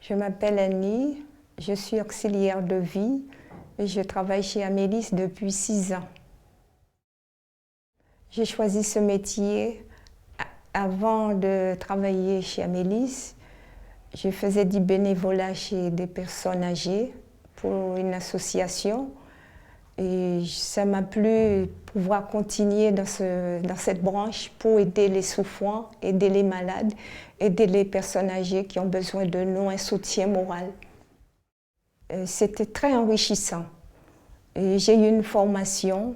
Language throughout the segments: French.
Je m'appelle Annie, je suis auxiliaire de vie et je travaille chez Amélis depuis 6 ans. J'ai choisi ce métier avant de travailler chez Amélis. Je faisais du bénévolat chez des personnes âgées pour une association et ça m'a plu de pouvoir continuer dans cette branche pour aider les souffrants, aider les malades, aider les personnes âgées qui ont besoin de nous, un soutien moral. C'était très enrichissant. J'ai eu une formation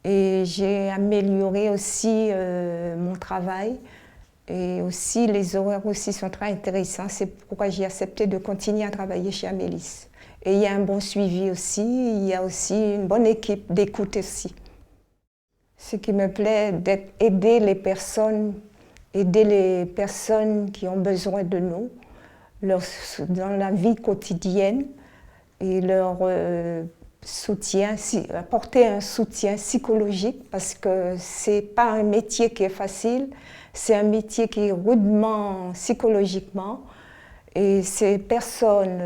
et j'ai amélioré aussi mon travail. Et aussi, les horaires aussi sont très intéressants. C'est pourquoi j'ai accepté de continuer à travailler chez Amélis. Et il y a un bon suivi aussi. Il y a aussi une bonne équipe d'écoute aussi. Ce qui me plaît, d'aider les personnes qui ont besoin de nous dans la vie quotidienne et leur soutien, apporter un soutien psychologique parce que c'est pas un métier qui est facile, c'est un métier qui est rudement psychologiquement et ces personnes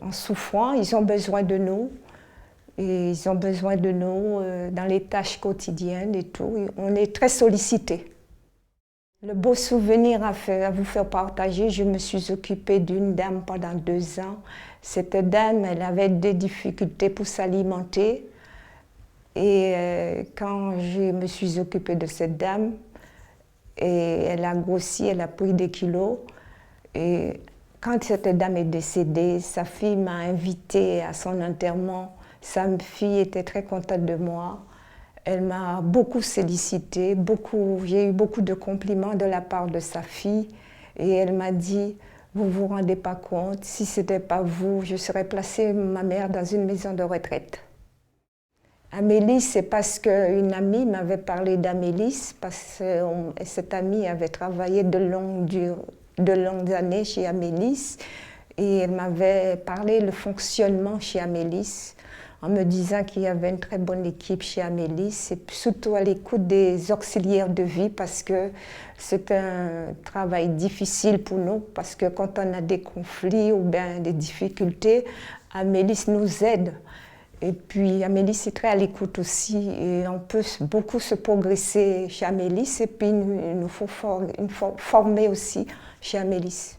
en souffrant, ils ont besoin de nous et ils ont besoin de nous dans les tâches quotidiennes et tout. Et on est très sollicités. Le beau souvenir à vous faire partager, je me suis occupée d'une dame pendant 2 ans. Cette dame, elle avait des difficultés pour s'alimenter. Et quand je me suis occupée de cette dame, et elle a grossi, elle a pris des kilos. Et quand cette dame est décédée, sa fille m'a invitée à son enterrement. Sa fille était très contente de moi. Elle m'a beaucoup sollicité, j'ai eu beaucoup de compliments de la part de sa fille. Et elle m'a dit, vous ne vous rendez pas compte, si ce n'était pas vous, je serais placée, ma mère, dans une maison de retraite. Amélis, c'est parce qu'une amie m'avait parlé d'Amélis, parce que cette amie avait travaillé de longues années chez Amélis, et elle m'avait parlé le fonctionnement chez Amélis, en me disant qu'il y avait une très bonne équipe chez Amélis, et surtout à l'écoute des auxiliaires de vie, parce que c'est un travail difficile pour nous, parce que quand on a des conflits ou bien des difficultés, Amélis nous aide. Et puis Amélis est très à l'écoute aussi, et on peut beaucoup se progresser chez Amélis, et puis il nous faut former aussi chez Amélis.